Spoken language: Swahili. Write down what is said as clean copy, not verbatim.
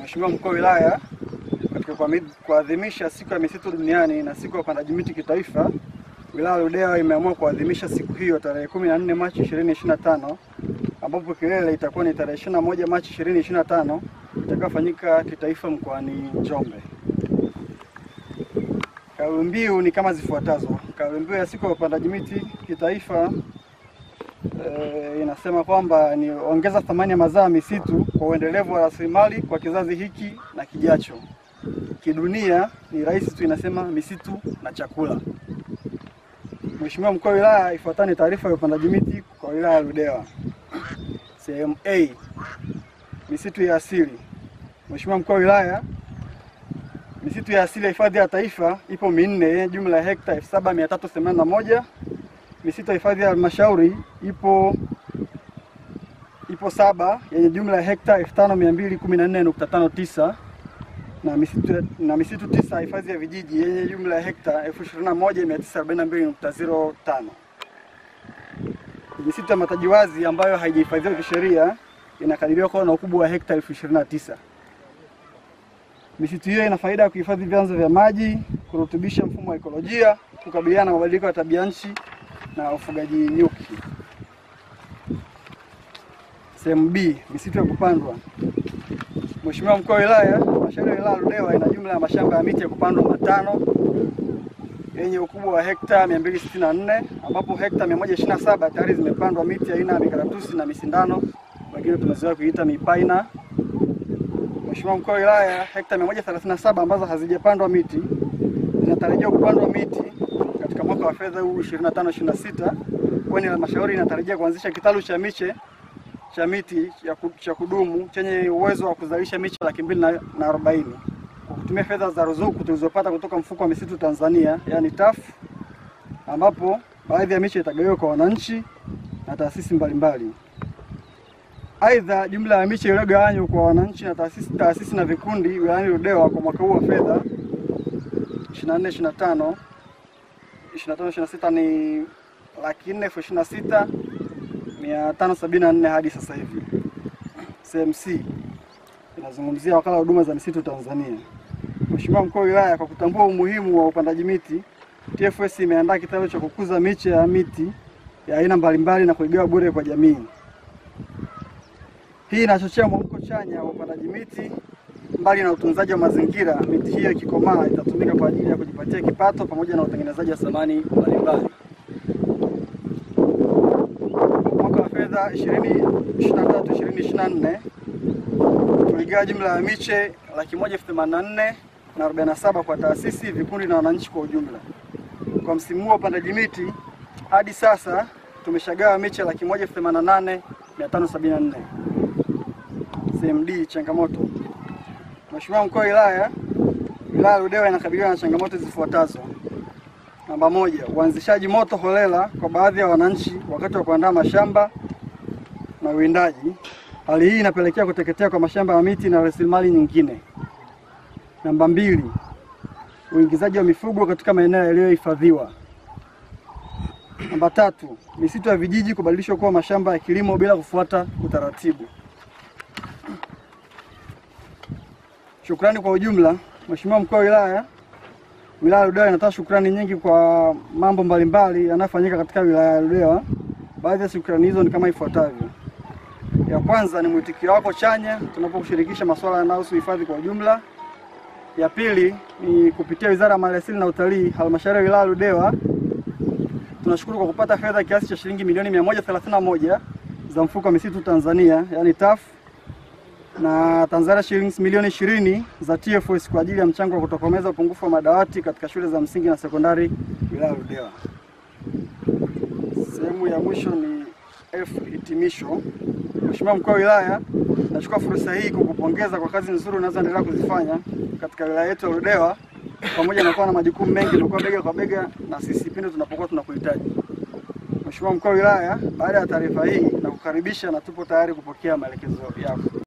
Mheshimiwa Mkuu wa Wilaya, katika kuadhimisha siku ya misitu duniani na siku ya upandaji miti kitaifa, Wilaya ya Ludewa imeamua kuadhimisha siku hiyo tarehe 14 Machi 2025, ambapo kilele itakuwa ni tarehe 21 Machi 2025 itakayofanyika kitaifa mkoani Njombe. Kauli mbiu ni kama zifuatazo. Kauli mbiu ya siku ya upandaji miti kitaifa inasema kwamba ni ongeza thamani ya mazao ya misitu kwa uendelevu wa rasilimali kwa kizazi hiki na kijacho. Kidunia ni rahisi tu, inasema misitu na chakula. Mheshimiwa Mkuu wa Wilaya, ifuatayo ni taarifa ya upandaji miti kwa Wilaya ya Ludewa. Sehemu A, misitu ya asili. Mheshimiwa Mkuu wa Wilaya, misitu ya asili ya hifadhi ya taifa ipo minne yenye jumla ya hekta 7381. Misitu ya hifadhi ya halmashauri ipo 7 yenye jumla ya hekta 5214.59 na misitu 9 hifadhi ya vijiji yenye jumla ya hekta 21942.05. Misitu ya mataji wazi ambayo haijahifadhiwa kisheria inakadiriwa kuwa na ukubwa wa hekta 1029. Misitu hiyo ina faida ya kuhifadhi vyanzo vya maji, kurutubisha mfumo wa ekolojia, kukabiliana na mabadiliko ya tabia nchi na ufugaji nyuki. Sehemu B, misitu ya kupandwa. Mheshimiwa Mkuu wa Wilaya, halmashauri ya Wilaya Ludewa ina jumla ya mashamba ya miti ya kupandwa 5 yenye ukubwa wa hekta 264, ambapo hekta 127 tayari zimepandwa miti aina ya mikaratusi na misindano, wengine tumezoea kuiita mipaina. Mheshimiwa Mkuu wa Wilaya, hekta 137 ambazo hazijapandwa miti zinatarajiwa kupandwa miti katika mwaka wa fedha huu 25-26, kwani halmashauri inatarajia kuanzisha kitalu cha miche cha miti cha kudumu chenye uwezo wa kuzalisha miche 240,000 kwa kutumia fedha za ruzuku tulizopata kutoka mfuko wa misitu Tanzania, yani TAF, ambapo baadhi ya miche itagawiwa kwa wananchi na taasisi mbalimbali. Aidha, jumla ya miche iliyogawanywa kwa wananchi na taasisi na vikundi wilayani Ludewa kwa mwaka huu wa fedha 24-25 ni 426,574 hadi sasa hivi. Sehemu C inazungumzia wakala wa huduma za misitu Tanzania. Mheshimiwa Mkuu wa Wilaya, kwa kutambua umuhimu wa upandaji miti, TFS imeandaa kitalu cha kukuza miche ya miti ya aina mbalimbali na kuigawa bure kwa jamii. Hii inachochea mwamko chanya wa upandaji miti. Mbali na utunzaji wa mazingira, miti hiyo ikikomaa itatumika kwa ajili ya kujipatia kipato pamoja na utengenezaji wa samani mbalimbali. Mwaka wa fedha 2023-2024 tuligawa jumla ya miche 184,047 kwa taasisi, vikundi na wananchi kwa ujumla. Kwa msimu huu wa upandaji miti hadi sasa tumeshagawa miche 188,574. Sehemu D, changamoto. Mheshimiwa Mkuu wa Wilaya, Wilaya ya Ludewa inakabiliwa na changamoto zifuatazo. Namba 1, uanzishaji moto holela kwa baadhi ya wananchi wakati wa kuandaa mashamba na uwindaji. Hali hii inapelekea kuteketea kwa mashamba ya miti na rasilimali nyingine. Namba 2, uingizaji wa mifugo katika maeneo yaliyohifadhiwa. Namba 3, misitu ya vijiji kubadilishwa kuwa mashamba ya kilimo bila kufuata utaratibu. Shukrani kwa ujumla. Mheshimiwa Mkuu wa Wilaya, Wilaya ya Ludewa inatoa shukrani nyingi kwa mambo mbalimbali yanayofanyika katika Wilaya ya Ludewa. Baadhi ya shukrani hizo ni kama ifuatavyo. Ya kwanza ni mwitikio wako chanya tunapokushirikisha masuala yanayohusu hifadhi kwa ujumla. Ya pili ni kupitia Wizara ya Maliasili na Utalii, halmashauri ya Wilaya ya Ludewa tunashukuru kwa kupata fedha kiasi cha shilingi milioni 131 za mfuko wa misitu Tanzania, yani TAF, na Tanzania shillings milioni 20 za TFS kwa ajili ya mchango wa kutokomeza upungufu wa madawati katika shule za msingi na sekondari Wilaya ya Ludewa. Sehemu ya mwisho ni F, hitimisho. Mheshimiwa Mkuu wa Wilaya, nachukua fursa hii kukupongeza kwa kazi nzuri unazoendelea kuzifanya katika wilaya yetu ya Ludewa, pamoja na kuwa na majukumu mengi na kuwa bega kwa bega na sisi pindi tunapokuwa tunakuhitaji. Mheshimiwa Mkuu wa Wilaya, baada ya taarifa hii na kukaribisha na tupo tayari kupokea maelekezo yako.